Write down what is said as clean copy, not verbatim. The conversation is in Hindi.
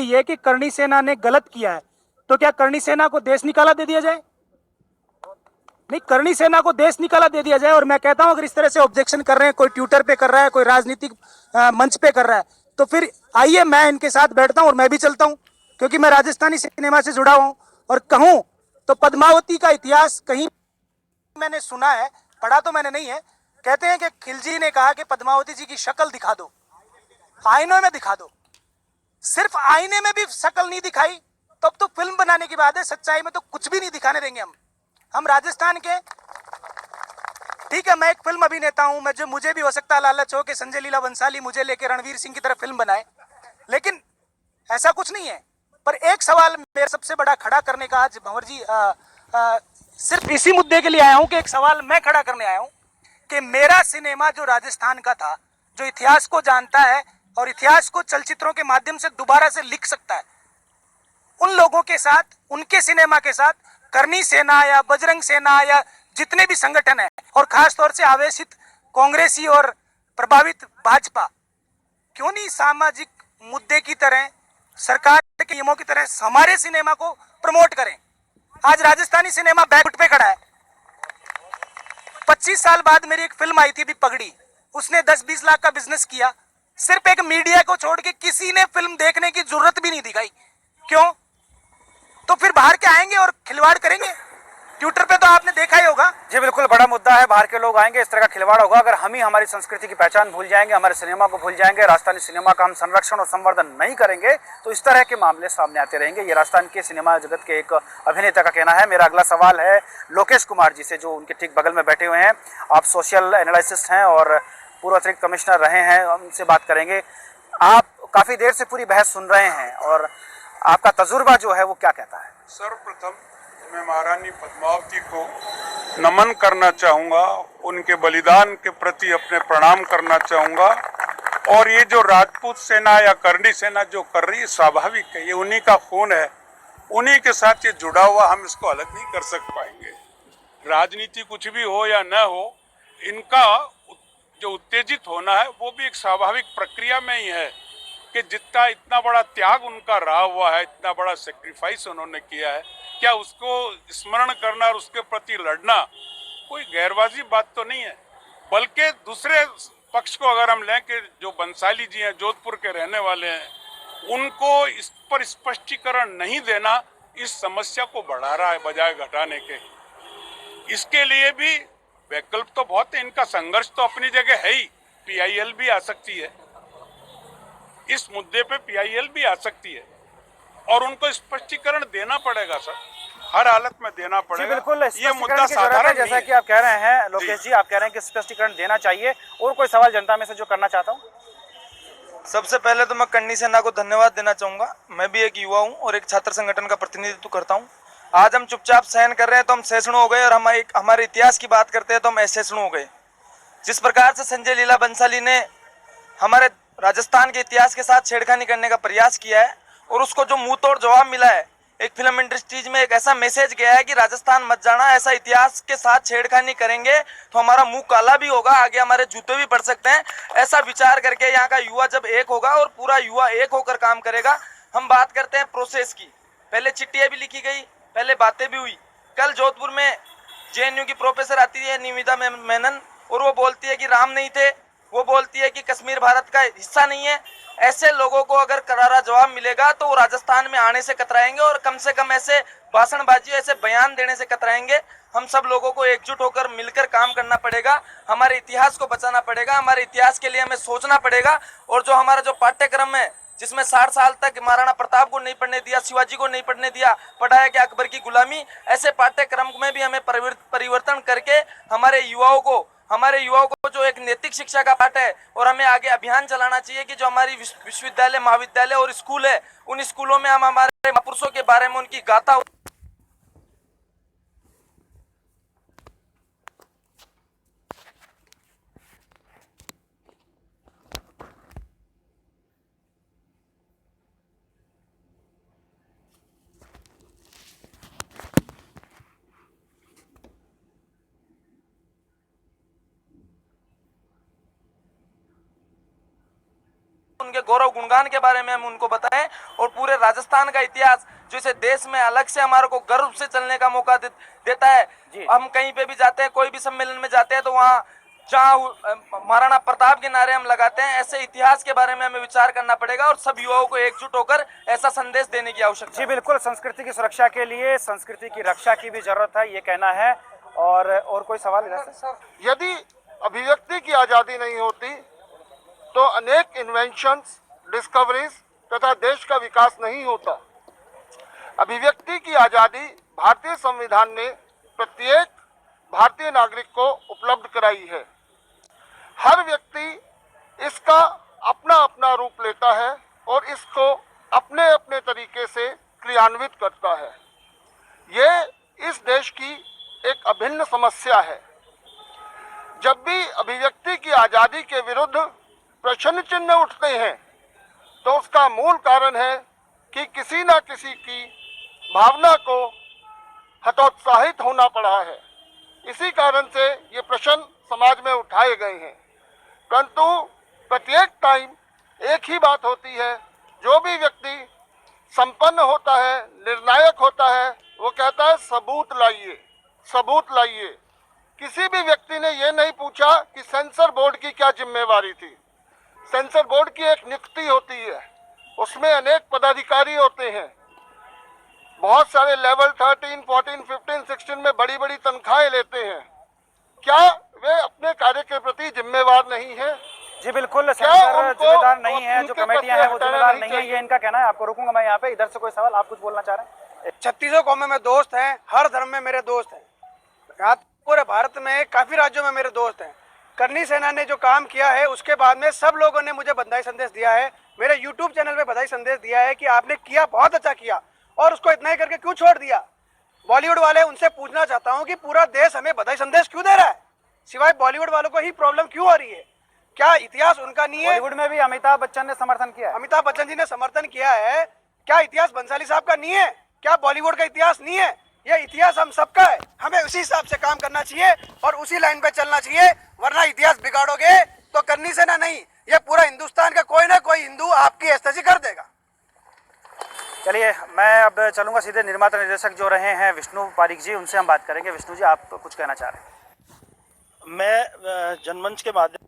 ये कि करणी सेना ने गलत किया है, तो क्या करणी सेना को देश निकाला दे दिया जाए? नहीं, करणी सेना को देश निकाला दे दिया जाए। और मैं कहता हूं, अगर इस तरह से ऑब्जेक्शन कर रहे हैं, कोई ट्विटर पे कर रहा है, कोई राजनीतिक मंच पे कर रहा है, तो फिर आइए मैं इनके साथ बैठता हूं और मैं भी चलता हूं, क्योंकि मैं राजस्थानी सिनेमा से जुड़ा हुआ हूं। और कहूं तो पद्मावती का इतिहास कहीं मैंने सुना है, पढ़ा तो मैंने नहीं है। कहते हैं कि खिलजी ने कहा कि पद्मावती जी की शक्ल दिखा दो, आईनों में दिखा दो। सिर्फ आईने में भी शक्ल नहीं दिखाई, तब तो फिल्म बनाने की बात है। सच्चाई में तो कुछ भी नहीं दिखाने देंगे हम राजस्थान के। ठीक है, मैं एक फिल्म अभिनेता हूं, मैं जो मुझे भी हो सकता है लालच हो कि संजय लीला बंसाली मुझे लेके रणवीर सिंह की तरह फिल्म बनाए, लेकिन ऐसा कुछ नहीं है। पर एक सवाल मेरा सबसे बड़ा खड़ा करने का आज भंवर जी, सिर्फ इसी मुद्दे के लिए आया हूं कि एक सवाल मैं खड़ा करने आया हूं कि मेरा सिनेमा जो राजस्थान का था, जो इतिहास को जानता है और इतिहास को चलचित्रों के माध्यम से दोबारा से लिख सकता है, उन लोगों के साथ, उनके सिनेमा के साथ करणी सेना या बजरंग सेना या जितने भी संगठन हैं, और खास तौर से आवेशित कांग्रेसी और प्रभावित भाजपा, क्यों नहीं सामाजिक मुद्दे की तरह, सरकार के नियमों की तरह हमारे सिनेमा को प्रमोट करें? आज राजस्थानी सिनेमा बैकफुट पे खड़ा है। 25 साल बाद मेरी एक फिल्म आई थी भी पगड़ी, उसने 10-20 लाख का बिजनेस किया। सिर्फ एक मीडिया को छोड़ के किसी ने फिल्म देखने की जरूरत भी नहीं दिखाई। क्यों? तो फिर बाहर के आएंगे और खिलवाड़ करेंगे। ट्विटर पे तो आपने देखा ही होगा। जी बिल्कुल, बड़ा मुद्दा है। बाहर के लोग आएंगे, इस तरह का खिलवाड़ होगा। अगर हम ही हमारी संस्कृति की पहचान भूल जाएंगे, हमारे सिनेमा को भूल जाएंगे, राजस्थानी सिनेमा का हम संरक्षण और संवर्धन नहीं करेंगे, तो इस तरह के मामले सामने आते रहेंगे। ये राजस्थान के सिनेमा जगत के एक अभिनेता का कहना है। मेरा अगला सवाल है लोकेश कुमार जी से, जो उनके ठीक बगल में बैठे हुए हैं। आप सोशल एनालिसिस्ट हैं और पूर्व अतिरिक्त कमिश्नर रहे हैं, उनसे बात करेंगे। आप काफ़ी देर से पूरी बहस सुन रहे हैं और आपका तजुर्बा जो है वो क्या कहता है? सर्वप्रथम मैं महारानी पद्मावती को नमन करना चाहूँगा, उनके बलिदान के प्रति अपने प्रणाम करना चाहूँगा। और ये जो राजपूत सेना या करणी सेना जो कर रही है, स्वाभाविक है, ये उन्हीं का खून है, उन्हीं के साथ ये जुड़ा हुआ, हम इसको अलग नहीं कर सक पाएंगे। राजनीति कुछ भी हो या न हो, इनका जो उत्तेजित होना है वो भी एक स्वाभाविक प्रक्रिया में ही है कि जितना इतना बड़ा त्याग उनका रहा हुआ है, इतना बड़ा सेक्रीफाइस उन्होंने किया है, क्या उसको स्मरण करना और उसके प्रति लड़ना कोई गैरवाजी बात तो नहीं है। बल्कि दूसरे पक्ष को अगर हम लें कि जो बंसाली जी हैं, जोधपुर के रहने वाले हैं, उनको इस पर स्पष्टीकरण नहीं देना इस समस्या को बढ़ा रहा है बजाय घटाने के। इसके लिए भी वैकल्प तो बहुत है, इनका संघर्ष तो अपनी जगह है ही। पीआईएल भी आ सकती है इस मुद्दे पे, पीआईएल भी आ सकती है और उनको स्पष्टीकरण देना पड़ेगा सर, हर हालत में देना पड़ेगा। बिल्कुल, ये मुद्दा साधारण जैसा कि आप कह रहे हैं लोकेश जी, आप कह रहे हैं कि स्पष्टीकरण देना चाहिए। और कोई सवाल जनता में से जो करना चाहता हूँ? सबसे पहले तो मैं करणी सेना को धन्यवाद देना चाहूँगा। मैं भी एक युवा हूँ और एक छात्र संगठन का प्रतिनिधित्व करता हूँ। आज हम चुपचाप सहन कर रहे हैं तो हम सहिष्णु हो गए, और हमारे इतिहास की बात करते हैं तो हम असहिष्णु हो गए। जिस प्रकार से संजय लीला बंसाली ने हमारे राजस्थान के इतिहास के साथ छेड़खानी करने का प्रयास किया है, और उसको जो मुंह तोड़ जवाब मिला है, एक फिल्म इंडस्ट्रीज में एक ऐसा मैसेज गया है कि राजस्थान मत जाना, ऐसा इतिहास के साथ छेड़खानी करेंगे तो हमारा मुंह काला भी होगा, आगे हमारे जूते भी पड़ सकते हैं। ऐसा विचार करके यहाँ का युवा जब एक होगा और पूरा युवा एक होकर काम करेगा। हम बात करते हैं प्रोसेस की, पहले चिट्ठियाँ भी लिखी गई, पहले बातें भी हुई। कल जोधपुर में जेएनयू की प्रोफेसर आती है निविदा मेनन, और वो बोलती है कि राम नहीं थे, वो बोलती है कि कश्मीर भारत का हिस्सा नहीं है। ऐसे लोगों को अगर करारा जवाब मिलेगा तो वो राजस्थान में आने से कतराएंगे, और कम से कम ऐसे भाषणबाजी, ऐसे बयान देने से कतराएंगे। हम सब लोगों को एकजुट होकर मिलकर काम करना पड़ेगा, हमारे इतिहास को बचाना पड़ेगा, हमारे इतिहास के लिए हमें सोचना पड़ेगा। और जो हमारा जो पाठ्यक्रम है, जिसमें 60 साल तक महाराणा प्रताप को नहीं पढ़ने दिया, शिवाजी को नहीं पढ़ने दिया, पढ़ाया कि अकबर की गुलामी, ऐसे पाठ्यक्रम में भी हमें परिवर्तन करके हमारे युवाओं को जो एक नैतिक शिक्षा का पाठ है, और हमें आगे अभियान चलाना चाहिए कि जो हमारी विश्वविद्यालय, महाविद्यालय और स्कूल है, उन स्कूलों में हम हमारे महापुरुषों के बारे में उनकी गाथा उनके गौरव गुणगान के बारे में हम उनको बताएं और पूरे राजस्थान का इतिहास जो इसे देश में अलग से हमारे को गर्व से चलने का मौका देता है। हम कहीं पे भी जाते हैं, कोई भी सम्मेलन में जाते हैं तो वहाँ जहाँ महाराणा प्रताप के नारे हम लगाते हैं, ऐसे इतिहास के बारे में हमें विचार करना पड़ेगा और सब युवाओं को एकजुट होकर ऐसा संदेश देने की आवश्यकता जी है। बिल्कुल, संस्कृति की सुरक्षा के लिए संस्कृति की रक्षा की भी जरूरत है, ये कहना है। और कोई सवाल इधर से? यदि अभिव्यक्ति की आज़ादी नहीं होती तो अनेक इन्वेंशंस, डिस्कवरीज तथा देश का विकास नहीं होता। अभिव्यक्ति की आज़ादी भारतीय संविधान ने प्रत्येक भारतीय नागरिक को उपलब्ध कराई है। हर व्यक्ति इसका अपना अपना रूप लेता है और इसको अपने अपने तरीके से क्रियान्वित करता है। ये इस देश की एक अभिन्न समस्या है। जब भी अभिव्यक्ति की आज़ादी के विरुद्ध प्रश्न चिन्ह उठते हैं तो उसका मूल कारण है कि किसी न किसी की भावना को हतोत्साहित होना पड़ा है। इसी कारण से ये प्रश्न समाज में उठाए गए हैं। परंतु प्रत्येक टाइम एक ही बात होती है, जो भी व्यक्ति संपन्न होता है, निर्णायक होता है, वो कहता है सबूत लाइए, सबूत लाइए। किसी भी व्यक्ति ने ये नहीं पूछा कि सेंसर बोर्ड की क्या जिम्मेवारी थी। सेंसर बोर्ड की एक नियुक्ति होती है, उसमें अनेक पदाधिकारी होते हैं, बहुत सारे लेवल 13, 14, 15, 16 में बड़ी बड़ी तनख्वाहें लेते हैं। क्या वे अपने कार्य के प्रति जिम्मेवार नहीं है? जी बिल्कुल, सेंसर जिम्मेदार नहीं है, जो कमेटियां हैं वो जिम्मेदार नहीं है, ये इनका कहना है। आपको रोकूंगा मैं यहाँ पे। इधर से कोई सवाल, आप कुछ बोलना चाह रहे हैं? 36 कौमें में दोस्त हैं, हर धर्म में मेरे दोस्त हैं। यहाँ पूरे भारत में काफ़ी राज्यों में मेरे दोस्त हैं। करनी सेना ने जो काम किया है उसके बाद में सब लोगों ने मुझे बधाई संदेश दिया है, मेरे यूट्यूब चैनल पे बधाई संदेश दिया है कि आपने किया, बहुत अच्छा किया, और उसको इतना ही करके क्यों छोड़ दिया। बॉलीवुड वाले, उनसे पूछना चाहता हूँ कि पूरा देश हमें बधाई संदेश क्यों दे रहा है, सिवाय बॉलीवुड वालों को ही प्रॉब्लम क्यों आ रही है? क्या इतिहास उनका नहीं है? बॉलीवुड में भी अमिताभ बच्चन ने समर्थन किया है। अमिताभ बच्चन जी ने समर्थन किया है, क्या इतिहास बंसाली साहब का नहीं है? क्या बॉलीवुड का इतिहास नहीं है? ये इतिहास हम सबका है, हमें उसी हिसाब से काम करना चाहिए और उसी लाइन पे चलना चाहिए, वरना इतिहास बिगाड़ोगे तो करनी सेना नहीं, ये पूरा हिंदुस्तान का कोई ना कोई हिंदू आपकी एस्तेजी कर देगा। चलिए, मैं अब चलूंगा सीधे निर्माता निर्देशक जो रहे हैं विष्णु पारीक जी, उनसे हम बात करेंगे। विष्णु जी, आप कुछ कहना चाह रहे हैं? मैं जनमंच के माध्यम